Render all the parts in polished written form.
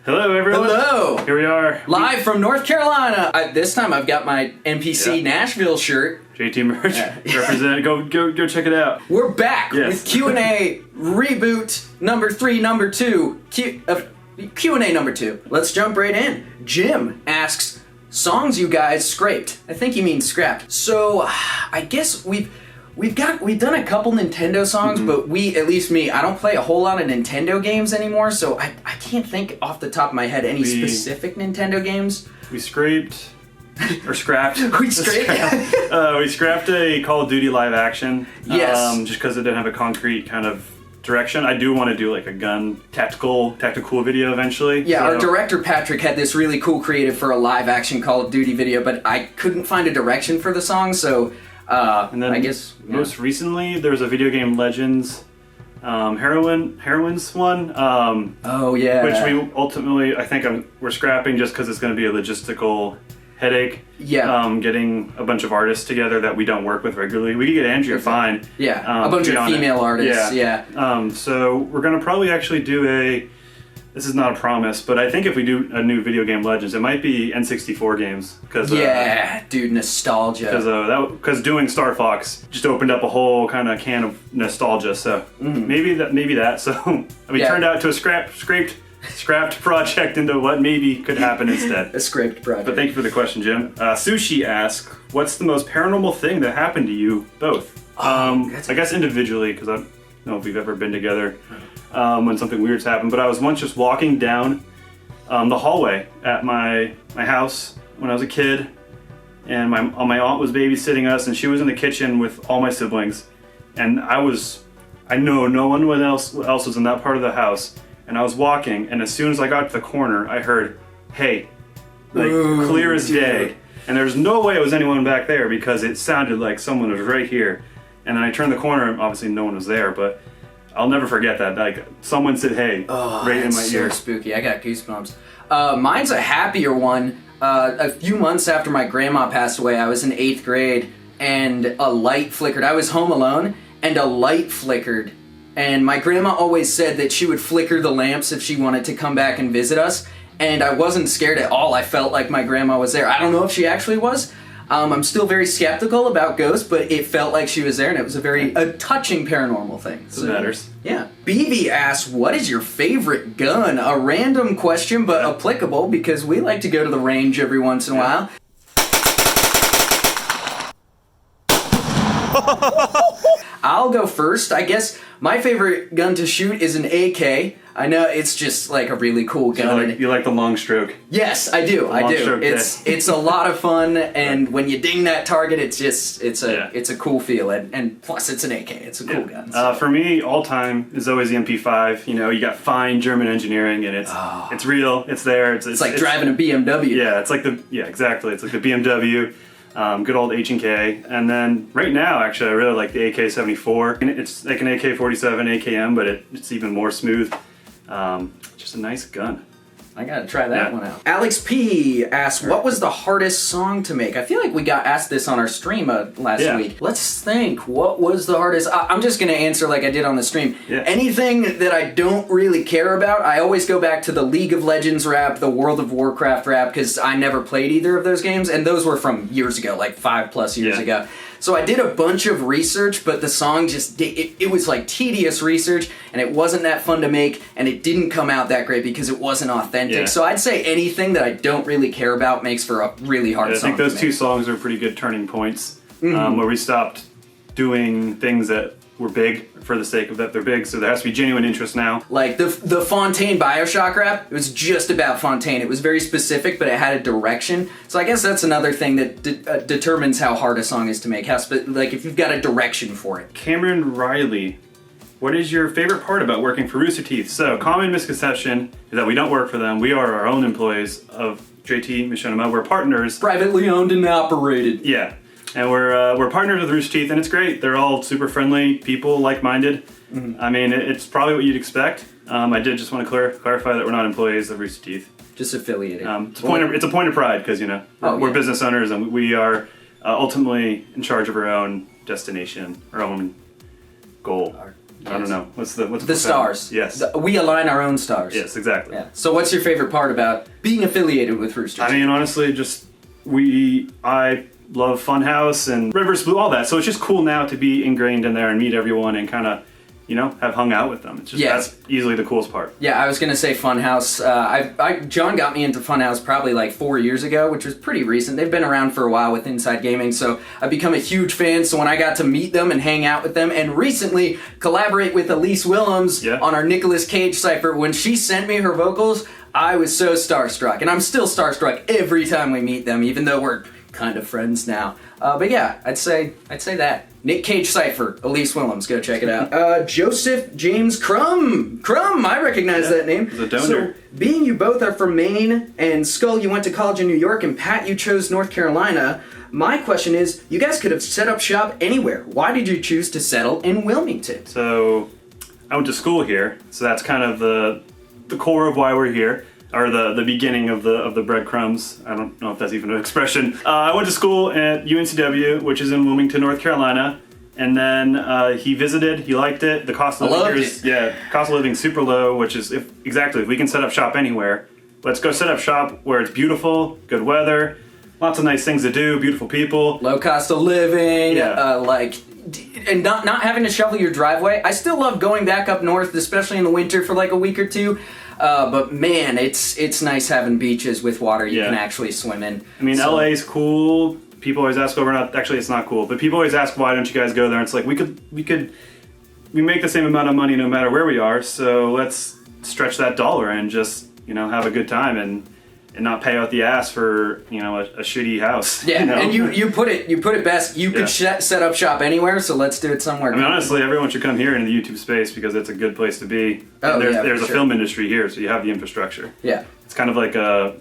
Hello, everyone. Hello. Here we are. Live from North Carolina. This time I've got my NPC Nashville shirt. JT merch. Represent. Go check it out. We're back with Q&A reboot number 3, number 2. Q&A number 2. Let's jump right in. Jim asks, songs you guys scraped. I think he means scrapped. So I guess we've done a couple Nintendo songs, but at least me, I don't play a whole lot of Nintendo games anymore, so I can't think off the top of my head any specific Nintendo games. We scraped, or scrapped. We scraped? We scrapped a Call of Duty live action. Yes. Just because it didn't have a concrete kind of direction. I do want to do like a gun tactical video eventually. Yeah, our director Patrick had this really cool creative for a live action Call of Duty video, but I couldn't find a direction for the song, so and then I guess most recently there was a video game Legends heroines one. Oh yeah. Which we ultimately we're scrapping just because it's going to be a logistical headache. Yeah. Getting a bunch of artists together that we don't work with regularly. We could get Andrea fine. Yeah. A bunch of female artists. Yeah. So we're going to probably actually do this is not a promise, but I think if we do a new video game Legends, it might be N64 games. Dude, nostalgia. Because doing Star Fox just opened up a whole kind of can of nostalgia. So maybe that. So turned out to a scrapped project into what maybe could happen instead. A scraped project. But thank you for the question, Jim. Sushi asks, what's the most paranormal thing that happened to you both? I guess individually, because I don't know if we've ever been together when something weird's happened, but I was once just walking down the hallway at my house when I was a kid, and my aunt was babysitting us, and she was in the kitchen with all my siblings, and I know no one else was in that part of the house, and I was walking, and as soon as I got to the corner, I heard, "Hey," clear as day, and there's no way it was anyone back there because it sounded like someone was right here, and then I turned the corner, and obviously no one was there, but I'll never forget that. Like, someone said, "Hey," right in my ear. So spooky. I got goosebumps. Mine's a happier one. A few months after my grandma passed away, I was in 8th grade, and a light flickered. I was home alone, and a light flickered. And my grandma always said that she would flicker the lamps if she wanted to come back and visit us. And I wasn't scared at all. I felt like my grandma was there. I don't know if she actually was. I'm still very skeptical about ghosts, but it felt like she was there, and it was a touching paranormal thing. So, it matters. Yeah. BB asks, what is your favorite gun? A random question, but applicable, because we like to go to the range every once in a while. I'll go first. I guess my favorite gun to shoot is an AK. I know it's just like a really cool gun. You like the long stroke? Yes, I do. It's a lot of fun, and when you ding that target, it's a cool feel, and plus it's an AK. It's a cool gun. So. For me, all time is always the MP5. You got fine German engineering, and it's real. It's there. It's like driving a BMW. Yeah, it's like exactly. It's like the BMW. Good old H&K. And then right now, actually, I really like the AK-74. It's like an AK-47 AKM, but it's even more smooth. Just a nice gun. I gotta try that one out. Alex P asked, what was the hardest song to make? I feel like we got asked this on our stream last week. Let's think. What was the hardest? I'm just gonna answer like I did on the stream. Yeah. Anything that I don't really care about, I always go back to the League of Legends rap, the World of Warcraft rap, because I never played either of those games, and those were from years ago, like 5+ years ago. So I did a bunch of research, but the song it was like tedious research, and it wasn't that fun to make, and it didn't come out that great because it wasn't authentic. Yeah. So I'd say anything that I don't really care about makes for a really hard song to make. I think those two songs are pretty good turning points, where we stopped doing things that were big for the sake of that they're big, so there has to be genuine interest now. Like the Fontaine Bioshock rap, it was just about Fontaine. It was very specific, but it had a direction. So I guess that's another thing that determines how hard a song is to make. Like if you've got a direction for it. Cameron Riley, what is your favorite part about working for Rooster Teeth? So, common misconception is that we don't work for them. We are our own employees of JT Machinima. We're partners. Privately owned and operated. Yeah. And we're partners with Rooster Teeth, and it's great. They're all super friendly people, like-minded. I mean, it's probably what you'd expect. I did just want to clarify that we're not employees of Rooster Teeth. Just affiliated. It's a point of pride because we're business owners, and we are ultimately in charge of our own destination, our own goal. I don't know. What's the stars? Yes. We align our own stars. Yes, exactly. Yeah. So what's your favorite part about being affiliated with Rooster Teeth? I mean, honestly, just I love Funhouse and Rivers Blue, all that. So it's just cool now to be ingrained in there and meet everyone and kind of, have hung out with them. It's just that's easily the coolest part. Yeah, I was gonna say Funhouse. John got me into Funhouse probably like 4 years ago, which was pretty recent. They've been around for a while with Inside Gaming, so I've become a huge fan. So when I got to meet them and hang out with them, and recently collaborate with Elise Willems on our Nicolas Cage cipher, when she sent me her vocals, I was so starstruck, and I'm still starstruck every time we meet them, even though we're kind of friends now. But yeah, I'd say that. Nick Cage cipher, Elise Willems, go check it out. Joseph James Crum, I recognize that name. The donor. So, being you both are from Maine, and Skull, you went to college in New York, and Pat, you chose North Carolina, my question is, you guys could have set up shop anywhere. Why did you choose to settle in Wilmington? So, I went to school here, so that's kind of the core of why we're here. Or the beginning of the breadcrumbs. I don't know if that's even an expression. I went to school at UNCW, which is in Wilmington, North Carolina, and then he visited. He liked it. The cost of living cost of living super low, which is if we can set up shop anywhere. Let's go set up shop where it's beautiful, good weather, lots of nice things to do, beautiful people, low cost of living, and not having to shovel your driveway. I still love going back up north, especially in the winter for like a week or two. But man, it's nice having beaches with water you can actually swim in. I mean, LA is cool. People always ask actually it's not cool, but people always ask why don't you guys go there? And it's like we make the same amount of money no matter where we are, so let's stretch that dollar and just, have a good time and not pay out the ass for, a shitty house. Yeah, and you put it best. You could set up shop anywhere, so let's do it somewhere. I mean, honestly, everyone should come here into the YouTube space because it's a good place to be. There's a film industry here, so you have the infrastructure. Yeah. It's kind of like a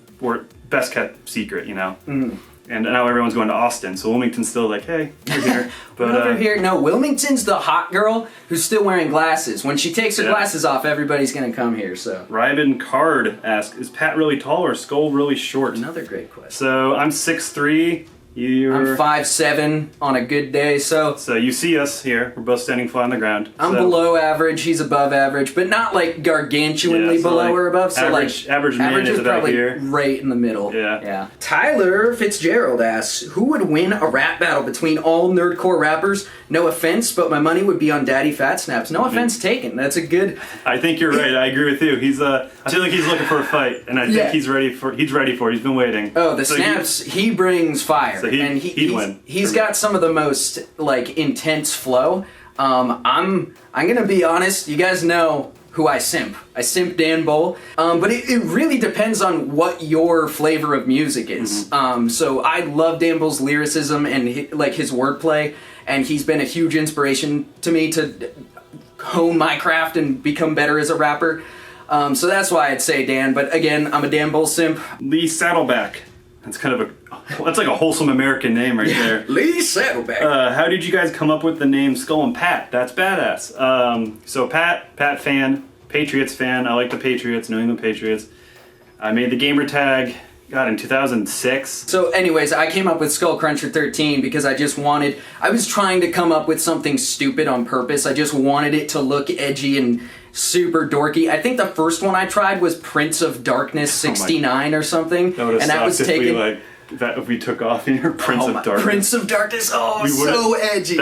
best kept secret, Mm-hmm. And now everyone's going to Austin, so Wilmington's still like, hey, we're here. But over here, no, Wilmington's the hot girl who's still wearing glasses. When she takes her glasses off, everybody's going to come here, so. Ryben Card asks, is Pat really tall or Skull really short? Another great question. So I'm 6'3". I'm 5'7" on a good day, so you see us here. We're both standing flat on the ground. I'm below average, he's above average, but not like gargantuanly below or above. So average man is about probably here, right in the middle. Yeah. Tyler Fitzgerald asks, who would win a rap battle between all nerdcore rappers? No offense, but my money would be on Daddy Fat Snaps. No offense taken. That's a good. I think you're right. I agree with you. I feel like he's looking for a fight, and I think he's ready for it. He's been waiting. Oh, the Snaps. He brings fire. So he'd win. He's got some of the most intense flow. I'm gonna be honest. You guys know who I simp. I simp Dan Bull. But it really depends on what your flavor of music is. Mm-hmm. So I love Dan Bull's lyricism and his wordplay, and he's been a huge inspiration to me to hone my craft and become better as a rapper. So that's why I'd say Dan. But again, I'm a Dan Bull simp. Lee Saddleback. That's that's like a wholesome American name right there. Lee Saddleback. How did you guys come up with the name Skull and Pat? That's badass. So Pat fan, Patriots fan. I like the Patriots, New England Patriots. I made the gamer tag, in 2006. So anyways, I came up with Skull Cruncher 13 because I was trying to come up with something stupid on purpose. I just wanted it to look edgy and super dorky. I think the first one I tried was Prince of Darkness 69 or something. That was taken. If we took off in your Prince of Darkness. Prince of Darkness, so edgy.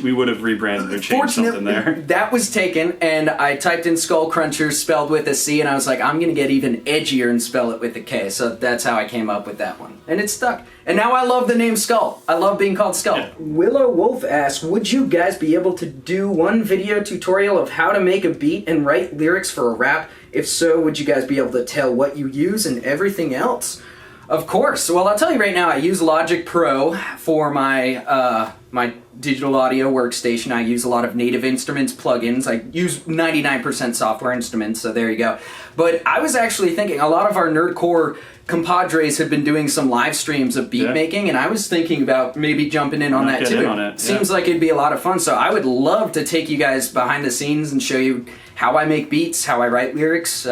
We would have rebranded or changed something there. That was taken, and I typed in Skull Cruncher spelled with a C, and I was like, I'm gonna get even edgier and spell it with a K. So that's how I came up with that one, and it stuck. And now I love the name Skull. I love being called Skull. Yeah. Willow Wolf asks, would you guys be able to do one video tutorial of how to make a beat and write lyrics for a rap? If so, would you guys be able to tell what you use and everything else? Of course. Well, I'll tell you right now, I use Logic Pro for my my digital audio workstation. I use a lot of Native Instruments plugins. I use 99% software instruments, so there you go. But I was actually thinking, a lot of our nerdcore compadres have been doing some live streams of beat making, and I was thinking about maybe jumping in on that too. Seems like it'd be a lot of fun, so I would love to take you guys behind the scenes and show you how I make beats, how I write lyrics.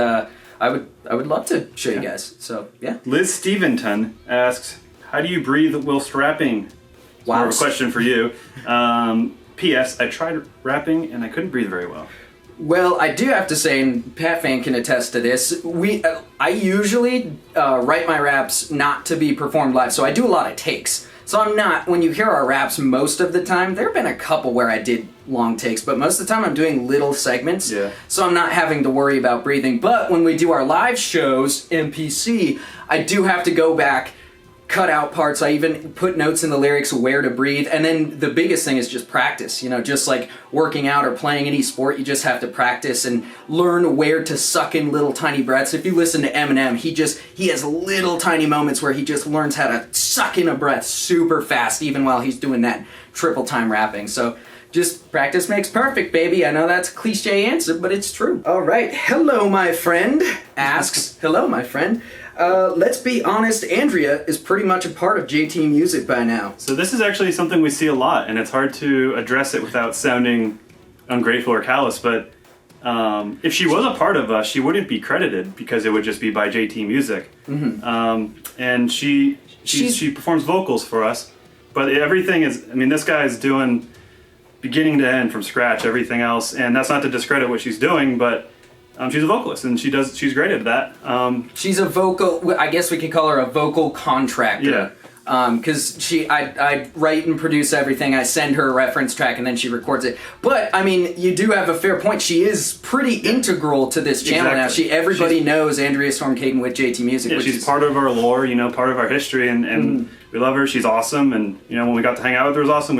I would love to show you guys. So yeah. Liz Steventon asks, "How do you breathe whilst rapping?" Wow. More of a question for you. P.S. I tried rapping and I couldn't breathe very well. Well, I do have to say, and Pat Fan can attest to this, I usually write my raps not to be performed live, so I do a lot of takes. So I'm not, when you hear our raps most of the time, there have been a couple where I did long takes, but most of the time I'm doing little segments, so I'm not having to worry about breathing. But when we do our live shows, MPC, I do have to go back, cut out parts. I even put notes in the lyrics where to breathe. And then the biggest thing is just practice. You know, just like working out or playing any sport, you just have to practice and learn where to suck in little tiny breaths. If you listen to Eminem, he has little tiny moments where he just learns how to suck in a breath super fast, even while he's doing that triple time rapping. So just practice makes perfect, baby. I know that's a cliche answer, but it's true. All right. Hello, my friend asks, hello, my friend. Let's be honest, Andrea is pretty much a part of JT Music by now. So this is actually something we see a lot, and it's hard to address it without sounding ungrateful or callous, but if she was a part of us, she wouldn't be credited because it would just be by JT Music. And she performs vocals for us, but everything is, I mean, this guy is doing beginning to end from scratch, everything else, and that's not to discredit what she's doing, but she's a vocalist, and she's great at that. She's a vocal, I guess we could call her a vocal contractor. Because I write and produce everything, I send her a reference track, and then she records it. But, I mean, you do have a fair point. She is pretty integral to this channel now. Everybody knows Andrea Storm Caden with JT Music. Yeah, she's part of our lore, you know, part of our history, and we love her. She's awesome, and, you know, when we got to hang out with her, it was awesome.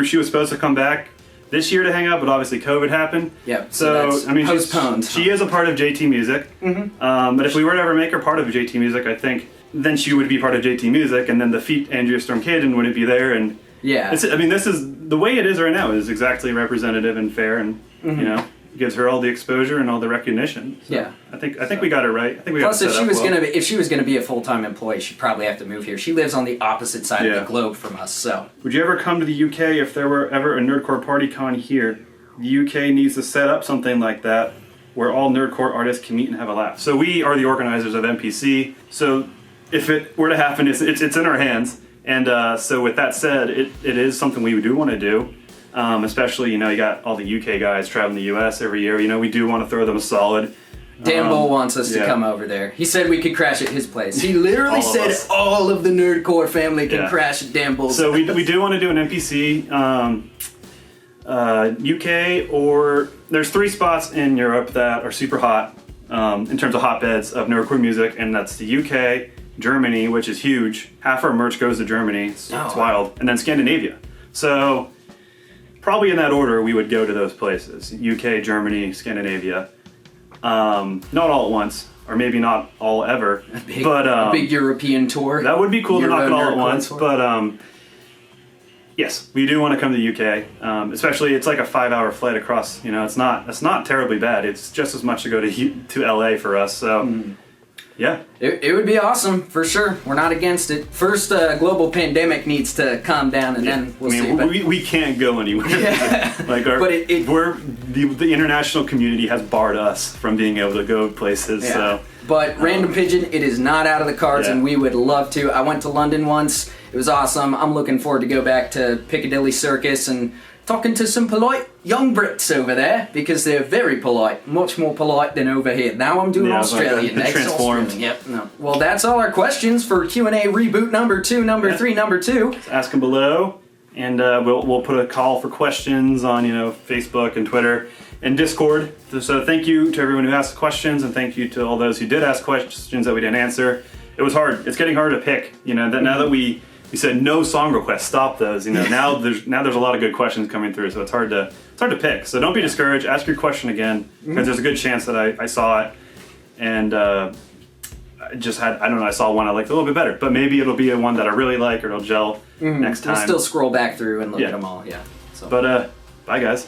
She was supposed to come back this year to hang out, but obviously COVID happened. Yep. So I mean, postponed. She is a part of JT Music. But if we were to ever make her part of JT Music, I think then she would be part of JT Music, and then the feat Andrea Storm Caden wouldn't be there. And I mean, this is the way it is right now is exactly representative and fair, and you know, gives her all the exposure and all the recognition. So I think we got it right. I think we got it set up well. If she was gonna be a full-time employee, she'd probably have to move here. She lives on the opposite side of the globe from us. So would you ever come to the UK if there were ever a Nerdcore party con here? The UK needs to set up something like that where all Nerdcore artists can meet and have a laugh. So we are the organizers of MPC. So if it were to happen, it's in our hands. And so with that said, it is something we do want to do. Especially, you know, you got all the UK guys traveling the US every year. You know, we do want to throw them a solid. Dan Bull wants us to come over there. He said we could crash at his place. He literally said all of the Nerdcore family can crash at Dan Bull's. So we do want to do an NPC, UK, or there's 3 spots in Europe that are super hot in terms of hotbeds of nerdcore music, and that's the UK, Germany, which is huge. Half our merch goes to Germany. It's wild. And then Scandinavia. So probably in that order, we would go to those places. UK, Germany, Scandinavia. Not all at once, or maybe not all ever. A big European tour. That would be cool to knock it all at once. Tour. But yes, we do want to come to the UK. Especially, it's like a 5-hour flight across. You know, it's not terribly bad. It's just as much to go to LA for us. So. Yeah. It would be awesome, for sure. We're not against it. First, global pandemic needs to calm down, and then we'll see. But we can't go anywhere. Like the international community has barred us from being able to go places. Yeah. So. But Random Pigeon, it is not out of the cards, and we would love to. I went to London once. It was awesome. I'm looking forward to go back to Piccadilly Circus and talking to some polite young Brits over there, because they're very polite, much more polite than over here. Now I'm doing Australian. Like transformed. Yep. No. Well, that's all our questions for Q&A reboot number 2, number 3, number 2. Ask them below, and we'll put a call for questions on Facebook and Twitter and Discord. So thank you to everyone who asked questions, and thank you to all those who did ask questions that we didn't answer. It was hard. It's getting hard to pick. Now that we said no song requests, stop those. Now there's a lot of good questions coming through, so it's hard to pick. So don't be discouraged. Ask your question again, because there's a good chance that I saw it, and I saw one I liked a little bit better. But maybe it'll be a one that I really like, or it'll gel next time. We'll still scroll back through and look at them all. Yeah. So. But bye guys.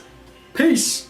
Peace.